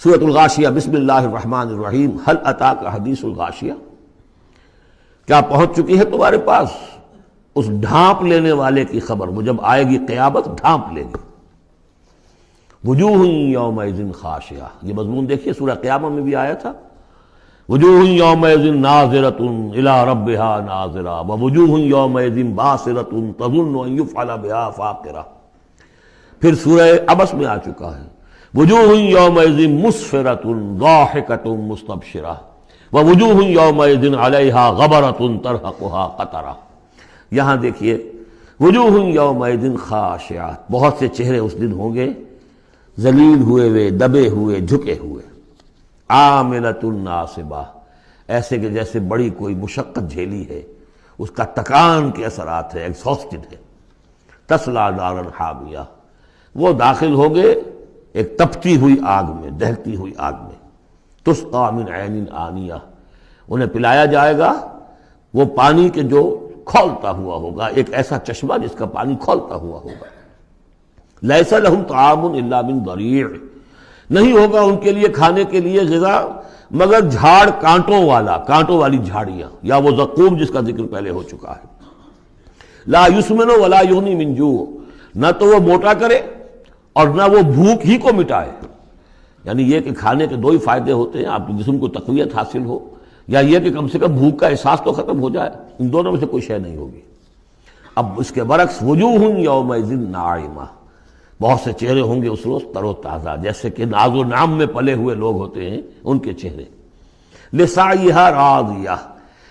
سورۃ الغاشیہ، بسم اللہ الرحمن الرحیم۔ هل اتاک حدیث الغاشیہ، کیا پہنچ چکی ہے تمہارے پاس اس ڈھانپ لینے والے کی خبر؟ وہ جب آئے گی قیامت ڈھانپ لے گی۔ وجوہ یومئذ خاشعہ، یہ مضمون دیکھیے سورہ قیامہ میں بھی آیا تھا۔ وجوہ یومئذ ناظرۃ الی ربہا ناظرہ ووجوہ یومئذ باسرۃ تظن ان یفعل بہا فاقرہ۔ پھر سورہ عبس میں آ چکا ہے، وجوہ یومئذ مسفرۃ ضاحکۃ مستبشرہ ووجوہ یومئذ علیہا غبرۃ ترہقہا قطرہ۔ یہاں دیکھیے وجوہ یومئذ خاشعہ، بہت سے چہرے اس دن ہوں گے ذلیل ہوئے دبے ہوئے جھکے ہوئے، عاملۃ ناصبہ، ایسے کہ جیسے بڑی کوئی مشقت جھیلی ہے، اس کا تکان کے اثرات ہے، ایگزاسٹڈ ہے۔ تصلیٰ نارا حامیہ، وہ داخل ہوں گے ایک تپتی ہوئی آگ میں، دہتی ہوئی آگ میں۔ تسقیٰ من عین آنیہ، انہیں پلایا جائے گا وہ پانی کے جو کھولتا ہوا ہوگا، ایک ایسا چشمہ جس کا پانی کھولتا ہوا ہوگا۔ لیس لہم طعام الا من ضریع، نہیں ہوگا ان کے لیے کھانے کے لیے غذا مگر جھاڑ کانٹوں والا، کانٹوں والی جھاڑیاں، یا وہ زقوم جس کا ذکر پہلے ہو چکا ہے۔ لا یسمن ولا یغنی من جوع، نہ تو وہ موٹا کرے اور نہ وہ بھوک ہی کو مٹائے۔ یعنی یہ کہ کھانے کے دو ہی فائدے ہوتے ہیں، آپ کے جسم کو تقویت حاصل ہو، یا یہ کہ کم سے کم بھوک کا احساس تو ختم ہو جائے، ان دونوں میں سے کوئی شے نہیں ہوگی۔ اب اس کے برعکس وجوہ یومئذ ناعمہ، بہت سے چہرے ہوں گے اس روز تر و تازہ، جیسے کہ ناز و نعم میں پلے ہوئے لوگ ہوتے ہیں ان کے چہرے۔ لسعیہا راضیہ،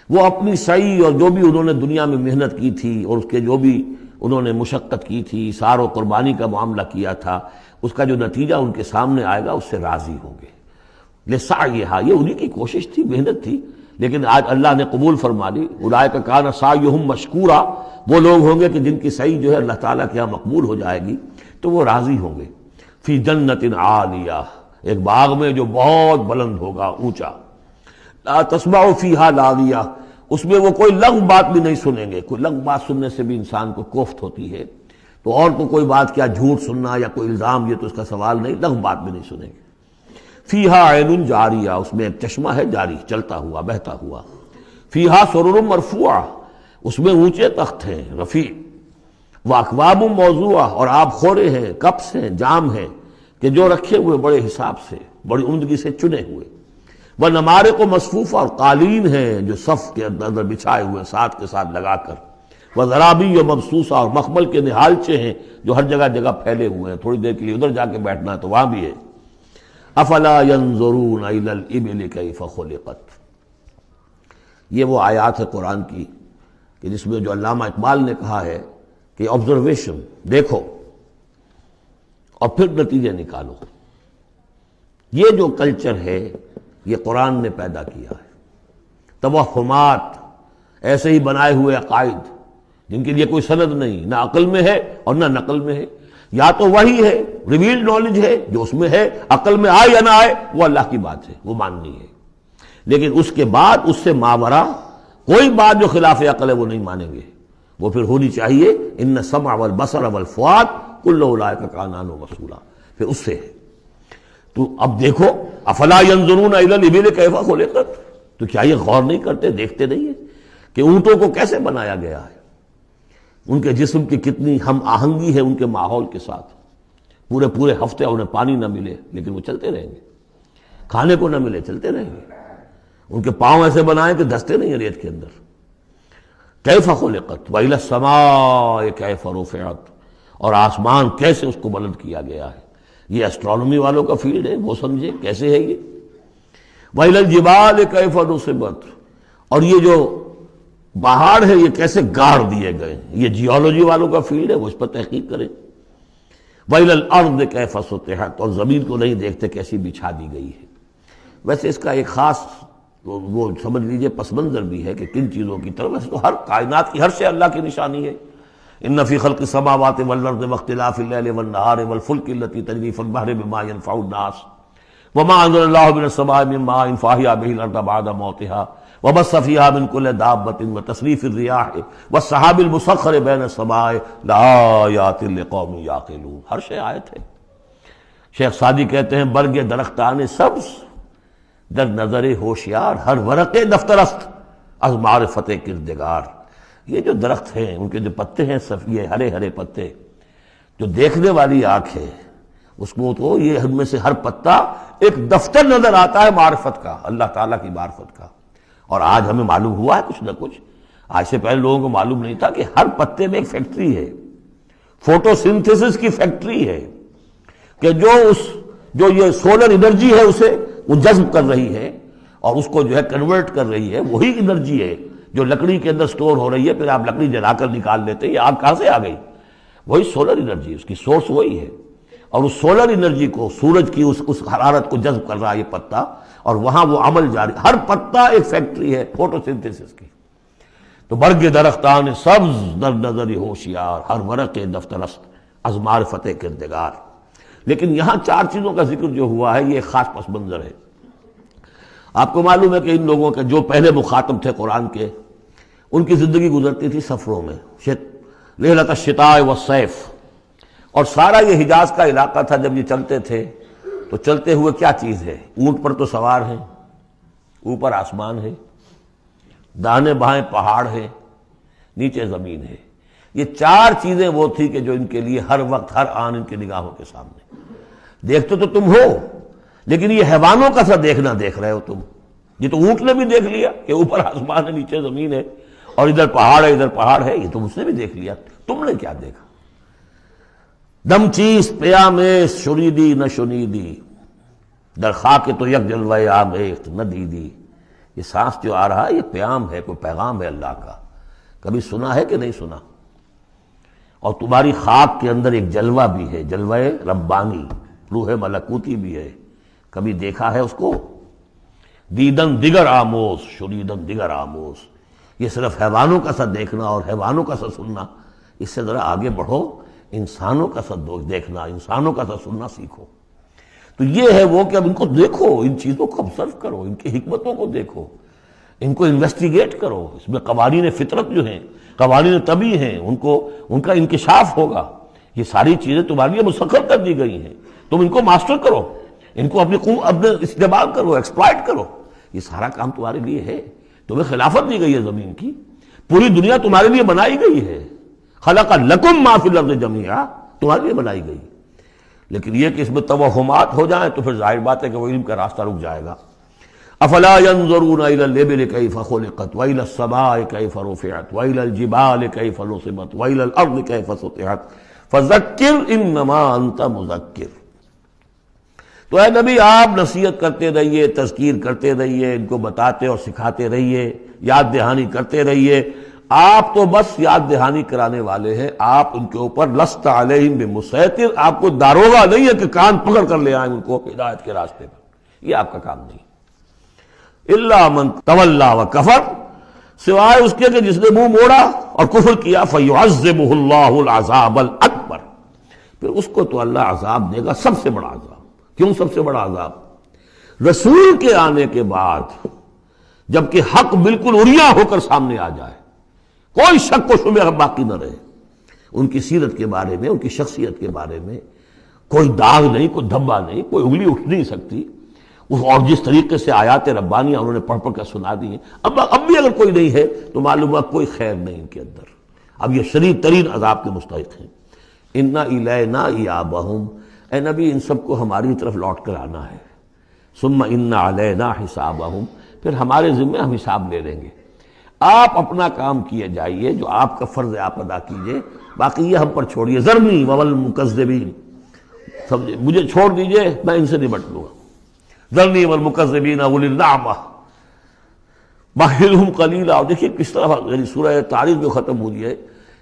وہ اپنی سعی اور جو بھی انہوں نے دنیا میں محنت کی تھی اور اس کے جو بھی انہوں نے مشقت کی تھی، سار و قربانی کا معاملہ کیا تھا، اس کا جو نتیجہ ان کے سامنے آئے گا اس سے راضی ہوں گے۔ لسعیہا، یہ انہی کی کوشش تھی، محنت تھی، لیکن آج اللہ نے قبول فرما لی۔ اولئک کان سعیہم مشکورا، وہ لوگ ہوں گے کہ جن کی سعی جو ہے اللہ تعالیٰ کے ہاں مقبول ہو جائے گی تو وہ راضی ہوں گے۔ فی جنت عالیہ، ایک باغ میں جو بہت بلند ہوگا، اونچا۔ لا تسمع فیہا لاغیہ، اس میں وہ کوئی لغو بات بھی نہیں سنیں گے۔ کوئی لغو بات سننے سے بھی انسان کو کوفت ہوتی ہے، تو اور تو کوئی بات کیا، جھوٹ سننا یا کوئی الزام، یہ تو اس کا سوال نہیں، لغو بات بھی نہیں سنیں گے۔ فیہا عین جاریہ، اس میں ایک چشمہ ہے جاری، چلتا ہوا بہتا ہوا۔ فیہا سرر مرفوعہ، اس میں اونچے تخت ہیں رفیع۔ واکواب موضوعہ، اور آب خورے ہیں، کپس ہیں، جام ہیں کہ جو رکھے ہوئے بڑے حساب سے، بڑی عمدگی سے چنے ہوئے۔ ونمارق مصفوفہ، اور قالین ہیں جو صف کے اندر بچھائے ہوئے ساتھ کے ساتھ لگا کر۔ وزرابی مبسوسہ، اور مخمل کے نہالچے ہیں جو ہر جگہ جگہ پھیلے ہوئے ہیں، تھوڑی دیر کے لیے ادھر جا کے بیٹھنا ہے تو وہاں بھی ہے۔ افلا ينظرون الى الابل كيف خلقت، یہ وہ آیات ہے قرآن کی کہ جس میں جو علامہ اقبال نے کہا ہے کہ آبزرویشن، دیکھو اور پھر نتیجے نکالو۔ یہ جو کلچر ہے یہ قرآن نے پیدا کیا ہے۔ توہمات، ایسے ہی بنائے ہوئے عقائد جن کے لیے کوئی سند نہیں، نہ عقل میں ہے اور نہ نقل میں ہے۔ یا تو وہی ہے، ریویلڈ نالج ہے جو اس میں ہے، عقل میں آئے یا نہ آئے وہ اللہ کی بات ہے، وہ ماننی ہے۔ لیکن اس کے بعد اس سے ماورا کوئی بات جو خلاف عقل ہے وہ نہیں مانیں گے۔ وہ پھر ہونی چاہیے ان السمع والبصر والفؤاد کل اولئک کان عنہ مسئولا، پھر اس سے ہے۔ تو اب دیکھو، افلا ينظرون الى الابل كيف خلقت، تو کیا یہ غور نہیں کرتے، دیکھتے نہیں ہیں کہ اونٹوں کو کیسے بنایا گیا ہے، ان کے جسم کی کتنی ہم آہنگی ہے ان کے ماحول کے ساتھ۔ پورے پورے ہفتے انہیں پانی نہ ملے لیکن وہ چلتے رہیں گے، کھانے کو نہ ملے چلتے رہیں گے۔ ان کے پاؤں ایسے بنائے کہ دھستے نہیں ہیں ریت کے اندر۔ کیف خلقت وإلی السماء کیف رفعت، اور آسمان کیسے اس کو بلند کیا گیا ہے۔ یہ اسٹرانومی والوں کا فیلڈ ہے، وہ سمجھے کیسے ہے یہ۔ وإلی الجبال کیف نصبت، اور یہ جو پہاڑ ہے یہ کیسے گاڑ دیے گئے، یہ جیولوجی والوں کا فیلڈ ہے، وہ اس پر تحقیق کریں۔ وإلی الارض کیف سطحت، اور زمین کو نہیں دیکھتے کیسی بچھا دی گئی ہے۔ ویسے اس کا ایک خاص وہ سمجھ لیجئے پس منظر بھی ہے کہ کن چیزوں کی طرف، ویسے تو ہر کائنات کی ہر شے اللہ کی نشانی ہے۔ ان فی خلق السماوات والارض واختلاف اللیل والنہار والفلک التی تجری فی البحر بما ينفع الناس وما انزل اللہ من السماء من ماء فاحیا به الارض بعد موتها وبث فیہا من کل دابۃ وتصریف الرياح والسحاب المسخر بین السماء لآیات لقوم یعقلون، ہر شے آیت ہے۔ شیخ سعدی کہتے ہیں برگ درختان سبز در نظر ہوشیار ہر ورق دفترست از معرفت کردگار. یہ جو درخت ہیں ان کے جو پتے ہیں یہ ہرے ہرے پتے، جو دیکھنے والی آنکھ ہے اس کو تو یہ ہم میں سے ہر پتا ایک دفتر نظر آتا ہے معرفت کا، اللہ تعالیٰ کی معرفت کا. اور آج ہمیں معلوم ہوا ہے کچھ نہ کچھ. آج سے پہلے لوگوں کو معلوم نہیں تھا کہ ہر پتے میں ایک فیکٹری ہے، فوٹو سنتھسس کی فیکٹری ہے، کہ جو یہ سولر انرجی ہے اسے وہ جذب کر رہی ہے اور اس کو جو ہے کنورٹ کر رہی ہے. وہی انرجی ہے جو لکڑی کے اندر سٹور ہو رہی ہے، پھر آپ لکڑی جلا کر نکال لیتے ہیں. یہ آگ کہاں سے آ گئی؟ وہی سولر انرجی، اس کی سورس وہی ہے. اور اس سولر انرجی کو، سورج کی اس حرارت کو جذب کر رہا ہے یہ پتا، اور وہاں وہ عمل جاری. ہر پتا ایک فیکٹری ہے فوٹو سنتھسس کی. تو برگ درختان سبز در نظر ہوشیار ہر ورق دفترست از معرفت کردگار. لیکن یہاں چار چیزوں کا ذکر جو ہوا ہے یہ ایک خاص پس منظر ہے. آپ کو معلوم ہے کہ ان لوگوں کے جو پہلے مخاطب تھے قرآن کے، ان کی زندگی گزرتی تھی سفروں میں، لیلۃ الشتاء والصیف. اور سارا یہ حجاز کا علاقہ تھا جب یہ چلتے تھے تو چلتے ہوئے کیا چیز ہے؟ اونٹ پر تو سوار ہیں، اوپر آسمان ہے، دانے بائیں پہاڑ ہے، نیچے زمین ہے. یہ چار چیزیں وہ تھی کہ جو ان کے لیے ہر وقت ہر آن ان کی نگاہوں کے سامنے. دیکھتے تو تم ہو لیکن یہ حیوانوں کا سا دیکھنا دیکھ رہے ہو تم. یہ تو اونٹ نے بھی دیکھ لیا کہ اوپر آسمان ہے نیچے زمین ہے اور ادھر پہاڑ ہے ادھر پہاڑ ہے، یہ تو اس نے بھی دیکھ لیا. تم نے کیا دیکھا؟ دم چیز پیام شنیدی نہ شنیدی در خاک تو یک جلوہ آمیخت نہ دیدی. یہ سانس جو آ رہا ہے یہ پیام ہے، کوئی پیغام ہے اللہ کا. کبھی سنا ہے کہ نہیں سنا؟ اور تمہاری خاک کے اندر ایک جلوہ بھی ہے، جلوہ ربانی، روح ملکوتی بھی ہے. کبھی دیکھا ہے اس کو؟ دیدن دیگر آموز شنیدن دیگر آموز. یہ صرف حیوانوں کا سا دیکھنا اور حیوانوں کا سا سننا. اس سے ذرا آگے بڑھو، انسانوں کا سا دیکھنا، انسانوں کا سا سننا سیکھو. تو یہ ہے وہ کہ اب ان کو دیکھو، ان چیزوں کو آبزرو کرو، ان کی حکمتوں کو دیکھو، ان کو انویسٹیگیٹ کرو. اس میں قوانین فطرت جو ہیں، قوانین طبعی ہیں، ان کا انکشاف ہوگا. یہ ساری چیزیں تمہارے لیے مسخر کر دی گئی ہیں، تم ان کو ماسٹر کرو، ان کو اپنے استعمال کرو، ایکسپلائٹ کرو. یہ سارا کام تمہارے لیے ہے. تمہیں خلافت دی گئی ہے زمین کی، پوری دنیا تمہارے لیے بنائی گئی ہے. خلق لکم ما فی الارض جمیعا، تمہارے لیے بنائی گئی. لیکن یہ کہ اس میں توہمات ہو جائیں تو پھر ظاہر بات ہے کہ وہ علم کا راستہ رک جائے گا. افلا ينظرون الى الابل كيف خلقت والى السماء كيف رفعت والى الجبال كيف نصبت والى الارض كيف سطحت فذكر انما انت مذکر. تو اے نبی آپ نصیحت کرتے رہیے، تذکیر کرتے رہیے، ان کو بتاتے اور سکھاتے رہیے، یاد دہانی کرتے رہیے. آپ تو بس یاد دہانی کرانے والے ہیں، آپ ان کے اوپر لست علیہم بمسیطر، آپ کو داروغہ نہیں ہے کہ کان پکڑ کر لے آئیں ان کو ہدایت کے راستے پر. یہ آپ کا کام نہیں. الا من تولا وکفر، سوائے اس کے کہ جس نے منہ موڑا اور کفر کیا. فیعذبہ اللہ العذاب الاکبر، پھر اس کو تو اللہ عذاب دے گا سب سے بڑا عذاب. کیوں سب سے بڑا عذاب؟ رسول کے آنے کے بعد جبکہ حق بالکل عریاں ہو کر سامنے آ جائے، کوئی شک و شبہ باقی نہ رہے، ان کی سیرت کے بارے میں، ان کی شخصیت کے بارے میں کوئی داغ نہیں، کوئی دھبا نہیں، کوئی انگلی اٹھ نہیں سکتی. اور جس طریقے سے آیات ربانیہ انہوں نے پڑھ کر سنا دی ہیں، اب بھی اگر کوئی نہیں ہے تو معلوم ہے کوئی خیر نہیں ان کے اندر. اب یہ شدید ترین عذاب کے مستحق ہیں. انا الینا ایابہم، اے نبی ان سب کو ہماری طرف لوٹ کر آنا ہے. ثم ان علینا حسابہم، پھر ہمارے ذمہ ہم حساب لے لیں گے. آپ اپنا کام کیے جائیے، جو آپ کا فرض ہے آپ ادا کیجئے، باقی یہ ہم پر چھوڑیے. ذرنی والمکذبین، سمجھے، مجھے چھوڑ دیجئے، میں ان سے نمٹ لوں گا. ذرنی والمکذبین اولی النعمہ مہلہم قلیلا. اور دیکھیے کس طرح یعنی سورہ تاریخ جو ختم ہوئی ہے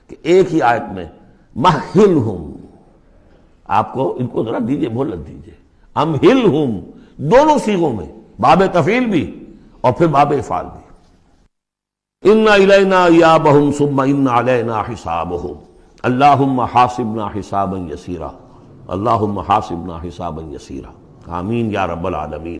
کہ ایک ہی آیت میں مہلہم، آپ کو ان کو ذرا دیجئے، مہلت دیجئے. امہلہم دونوں صیغوں میں، باب تفعیل بھی اور پھر باب افعال بھی. ان الینا ایابہم ثم ان علینا حسابہم اللہم حاسبنا حسابا یسیرا اللہم حاسبنا حسابا یسیرا. آمین یا رب العالمین.